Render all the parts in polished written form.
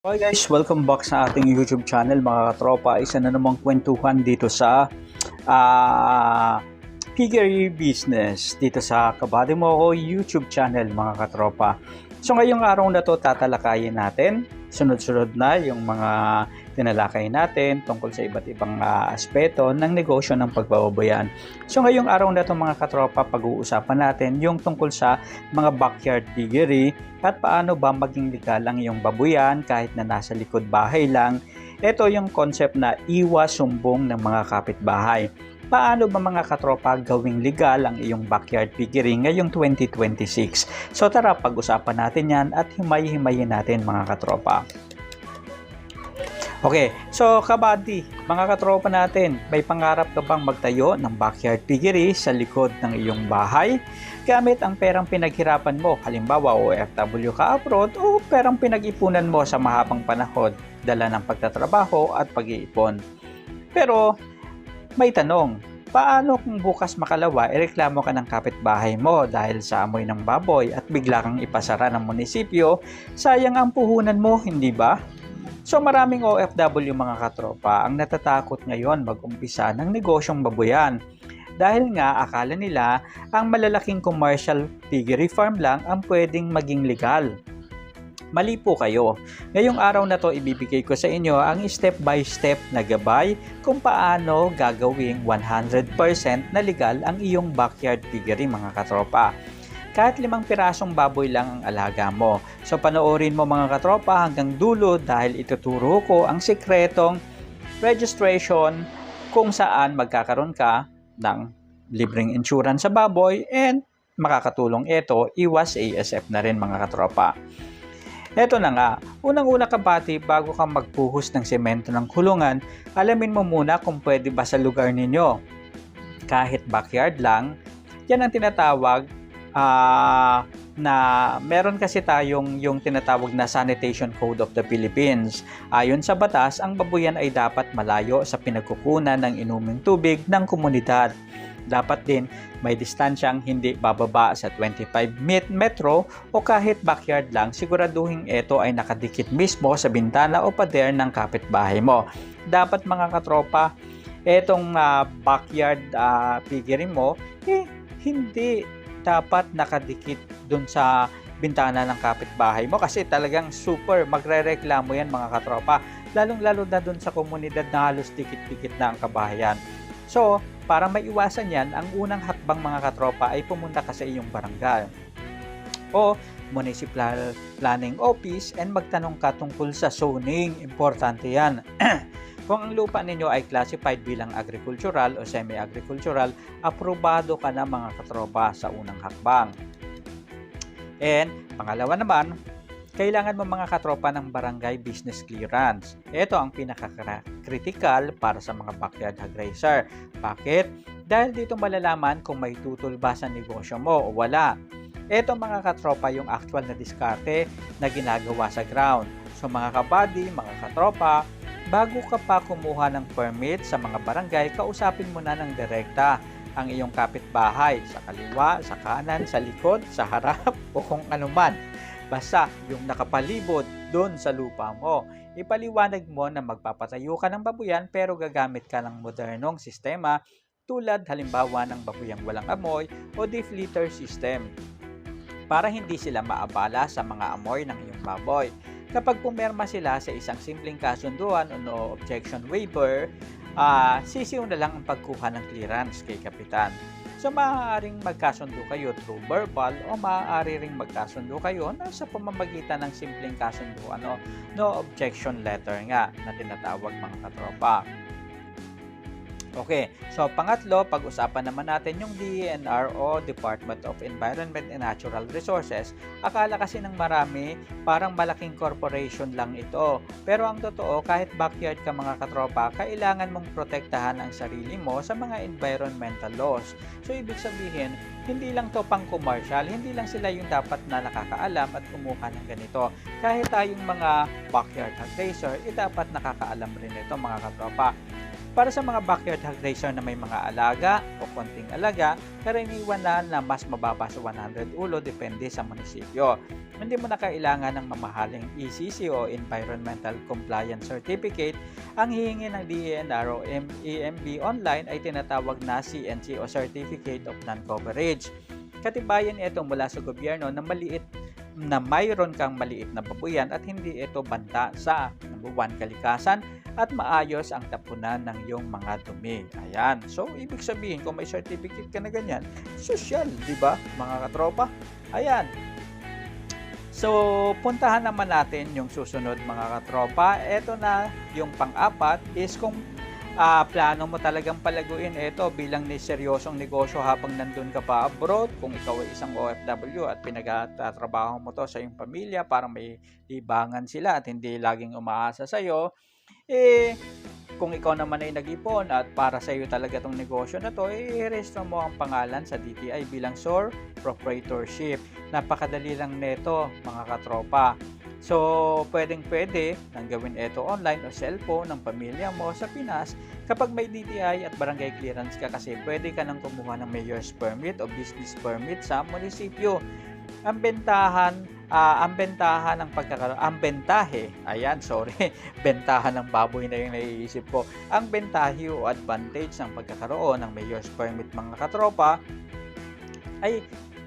Hi guys, welcome back sa ating YouTube channel mga katropa. Isa na namang kwentuhan dito sa piggery business dito sa Kabady Mo Ako YouTube channel mga katropa. So ngayong araw na to tatalakayin natin sunod-sunod na yung mga tinalakay natin tungkol sa iba't ibang aspeto ng negosyo ng pagbababoyan. So ngayong araw na to mga katropa, pag-uusapan natin yung tungkol sa mga backyard piggery at paano ba maging legal ang iyong babuyan kahit na nasa likod bahay lang. Ito yung concept na iwas sumbong ng mga kapitbahay. Paano ba mga katropa gawing legal ang iyong backyard piggery ngayong 2026? So tara, pag-usapan natin yan at himay-himayin natin mga katropa. Okay, so kabady, mga katropa natin, may pangarap ka bang magtayo ng backyard piggery sa likod ng iyong bahay? Gamit ang perang pinaghirapan mo, halimbawa OFW ka abroad o perang pinag-ipunan mo sa mahabang panahon, dala ng pagtatrabaho at pag-iipon. Pero may tanong, paano kung bukas makalawa ireklamo ka ng kapitbahay mo dahil sa amoy ng baboy at bigla kang ipasara ng munisipyo? Sayang ang puhunan mo, hindi ba? So maraming OFW mga katropa ang natatakot ngayon mag-umpisa ng negosyong baboyan. Dahil nga akala nila ang malalaking commercial piggery farm lang ang pwedeng maging legal. Mali po kayo. Ngayong araw na to ibibigay ko sa inyo ang step by step na gabay kung paano gagawing 100% na legal ang iyong backyard piggery mga katropa. Kahit 5 pirasong baboy lang ang alaga mo. So panoorin mo mga katropa hanggang dulo dahil ituturo ko ang sikretong registration kung saan magkakaroon ka ng libreng insurance sa baboy and makakatulong ito iwas ASF na rin mga katropa. Eto na nga, unang-una kabati bago ka magpuhos ng semento ng kulungan, alamin mo muna kung pwede ba sa lugar ninyo. Kahit backyard lang, yan ang tinatawag na meron kasi tayong yung tinatawag na Sanitation Code of the Philippines. Ayon sa batas, ang babuyan ay dapat malayo sa pinagkukunan ng inuming tubig ng komunidad. Dapat din may distansyang hindi bababa sa 25 metro o kahit backyard lang, siguraduhin ito ay nakadikit mismo sa bintana o pader ng kapitbahay mo. Dapat mga katropa, etong backyard piggery mo, hindi dapat nakadikit dun sa bintana ng kapitbahay mo kasi talagang super magrereklamo yan mga katropa, lalong-lalo na dun sa komunidad na halos dikit-dikit na ang kabahayan. So, para maiwasan yan, ang unang hakbang mga katropa ay pumunta ka sa iyong barangay o municipal planning office and magtanong ka tungkol sa zoning. Importante yan. Kung ang lupa ninyo ay classified bilang agricultural o semi-agricultural, aprobado ka na mga katropa sa unang hakbang. And pangalawa naman, kailangan mo mga katropa ng barangay business clearance. Ito ang pinaka-critical para sa mga backyard hog raiser. Bakit? Dahil dito malalaman kung may tutol ba sa negosyo mo o wala. Ito mga katropa yung actual na diskarte na ginagawa sa ground. So mga kabady, mga katropa, bago ka pa kumuha ng permit sa mga barangay, kausapin mo na ng direkta ang iyong kapitbahay sa kaliwa, sa kanan, sa likod, sa harap o kung anuman. Basta yung nakapalibot doon sa lupa mo. Ipaliwanag mo na magpapatayo ka ng babuyan pero gagamit ka ng modernong sistema tulad halimbawa ng babuyang walang amoy o deflator system para hindi sila maabala sa mga amoy ng iyong baboy. Kapag pumirma sila sa isang simpleng kasunduan o no objection waiver, sisiw na lang ang pagkuha ng clearance kay kapitan. So maaaring magkasundo kayo through verbal o maaari ring magkasundo kayo sa pamamagitan ng simpleng kasunduan o no objection letter nga na tinatawag mga katropa. Okay, so pangatlo, pag-usapan naman natin yung DENR o Department of Environment and Natural Resources. Akala kasi ng marami, parang malaking corporation lang ito. Pero ang totoo, kahit backyard ka mga katropa, kailangan mong protektahan ang sarili mo sa mga environmental laws. So ibig sabihin, hindi lang to pang commercial, hindi lang sila yung dapat na nakakaalam at kumuha ng ganito. Kahit tayong mga backyard hog raiser, dapat nakakaalam rin ito mga katropa. Para sa mga backyard hog raiser na may mga alaga o konting alaga, karaniwan na mas mababa sa 100 ulo depende sa munisipyo. Hindi mo na kailangan ng mamahaling ECC o Environmental Compliance Certificate. Ang hihingi ng DENR o EMB online ay tinatawag na CNC o Certificate of Non-Coverage. Katibayan ito mula sa gobyerno na mayroon kang maliit na babuyan at hindi ito banta sa number 1 kalikasan at maayos ang tapunan ng iyong mga dumi. Ayan. So, ibig sabihin, kung may certificate ka na ganyan, social, di ba, mga katropa? Ayan. So, puntahan naman natin yung susunod, mga katropa. Ito na, yung pang-apat is kung plano mo talagang palaguin ito bilang seryosong negosyo habang nandun ka pa abroad. Kung ikaw ay isang OFW at pinagtatrabaho mo to sa iyong pamilya para may libangan sila at hindi laging umaasa sa iyo, kung ikaw naman ay nag-ipon at para sa iyo talaga itong negosyo na to, i-register mo ang pangalan sa DTI bilang sole proprietorship. Napakadali lang nito, mga katropa. So, pwedeng-pwede nang gawin ito online o cellphone ng pamilya mo sa Pinas kapag may DTI at barangay clearance ka, kasi pwede ka nang kumuha ng mayor's permit o business permit sa munisipyo. Ang bentahan ng bentahan ng baboy na yung naiisip ko. Ang bentahe o advantage ng pagkakaroon ng mayor's permit, mga katropa, ay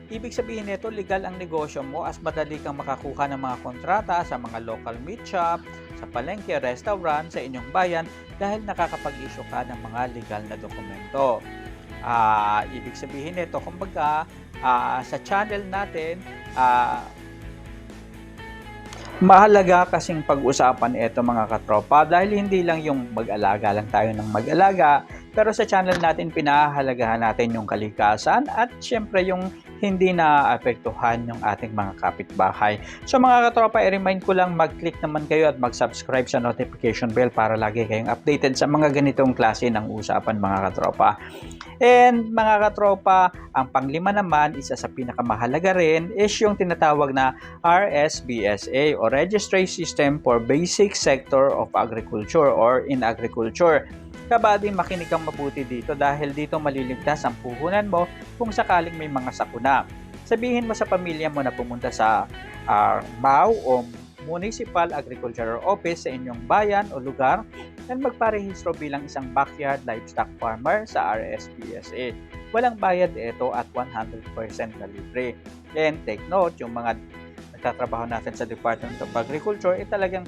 ibig sabihin nito, legal ang negosyo mo as madali kang makakuha ng mga kontrata sa mga local meat shop, sa palengke, restaurant, sa inyong bayan dahil nakakapag-issue ka ng mga legal na dokumento. Ibig sabihin nito, kumbaga, sa channel natin, mahalaga kasing pag-usapan ito, mga katropa, dahil hindi lang yung mag-alaga lang tayo ng mag-alaga, pero sa channel natin pinahahalagahan natin yung kalikasan at syempre yung hindi na-apektuhan yung ating mga kapitbahay. So mga katropa, i-remind ko lang mag-click naman kayo at mag-subscribe sa notification bell para lagi kayong updated sa mga ganitong klase ng usapan, mga katropa. And mga katropa, ang panglima naman, isa sa pinakamahalaga rin, is yung tinatawag na RSBSA o Registry System for Basic Sector of Agriculture or in Agriculture. Kabady, makinig kang mabuti dito dahil dito maliligtas ang puhunan mo kung sakaling may mga sakuna. Sabihin mo sa pamilya mo na pumunta sa MAO o Municipal Agricultural Office sa inyong bayan o lugar at magparehistro bilang isang backyard livestock farmer sa RSPSA. Walang bayad ito at 100% na libre. And take note, yung mga nagtatrabaho natin sa Department of Agriculture, talagang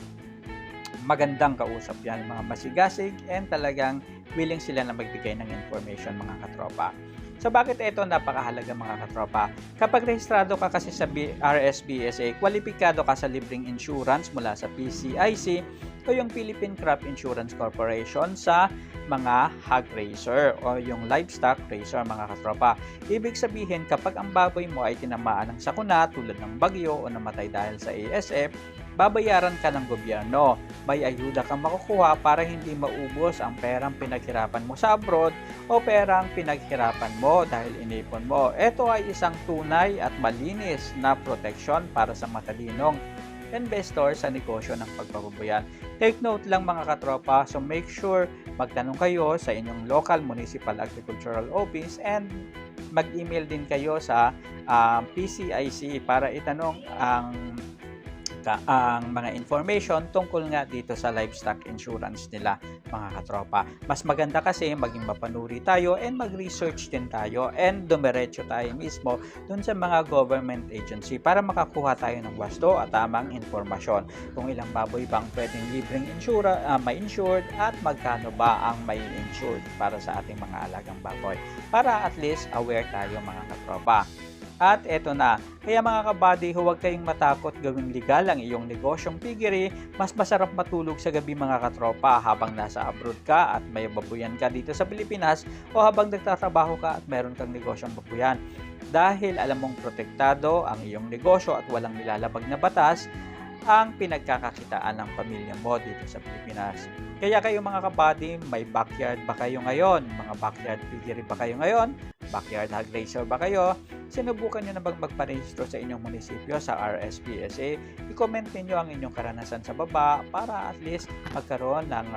magandang kausap yan, mga masigasig, and talagang willing sila na magbigay ng information, mga katropa. So bakit ito napakahalaga, mga katropa? Kapag rehistrado ka kasi sa RSBSA, kwalipikado ka sa libreng insurance mula sa PCIC o yung Philippine Crop Insurance Corporation sa mga hog raiser o yung livestock raiser, mga katropa. Ibig sabihin, kapag ang baboy mo ay tinamaan ng sakuna tulad ng bagyo o namatay dahil sa ASF, babayaran ka ng gobyerno. May ayuda kang makukuha para hindi maubos ang perang pinaghirapan mo sa abroad o perang pinaghirapan mo dahil inipon mo. Ito ay isang tunay at malinis na proteksyon para sa matalinong investor sa negosyo ng pagbababoyan. Take note lang, mga katropa, so make sure magtanong kayo sa inyong local municipal agricultural office and mag-email din kayo sa PCIC para itanong ang mga information tungkol nga dito sa livestock insurance nila, mga katropa. Mas maganda kasi maging mapanuri tayo and mag-research din tayo and dumiretso tayo mismo dun sa mga government agency para makakuha tayo ng wasto at tamang informasyon kung ilang baboy bang pwedeng libreng may insured at magkano ba ang may insured para sa ating mga alagang baboy, para at least aware tayo, mga katropa. At eto na, kaya mga kabady, huwag kayong matakot gawing legal ang iyong negosyong piggery. Mas masarap matulog sa gabi, mga katropa, habang nasa abroad ka at may babuyan ka dito sa Pilipinas o habang nagtatrabaho ka at meron kang negosyong babuyan. Dahil alam mong protektado ang iyong negosyo at walang nilalabag na batas ang pinagkakakitaan ng pamilya mo dito sa Pilipinas. Kaya kayo, mga kabady, may backyard ba kayo ngayon? Mga backyard piggery ba kayo ngayon? Backyard hog raiser ba kayo? Sinubukan nyo na bang magparehistro sa inyong munisipyo sa RSPSA? I-comment ninyo ang inyong karanasan sa baba para at least magkaroon ng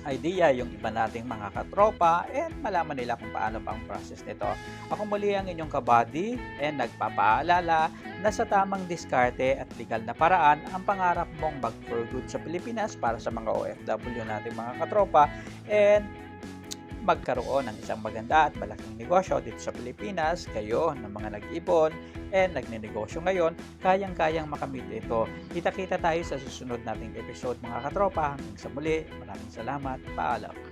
idea yung iba nating mga katropa and malaman nila kung paano ba ang process nito. Ako muli ang inyong kabady and nagpapaalala na sa tamang diskarte at legal na paraan ang pangarap mong mag-for good sa Pilipinas para sa mga OFW nating mga katropa and magkaroon ng isang maganda at malaking negosyo dito sa Pilipinas. Kayo ng mga nag-ipon and nagnenegosyo ngayon, kayang-kayang makamit ito. Kita-kita tayo sa susunod nating episode mga katropa. Hanggang sa muli, maraming salamat. Paalam.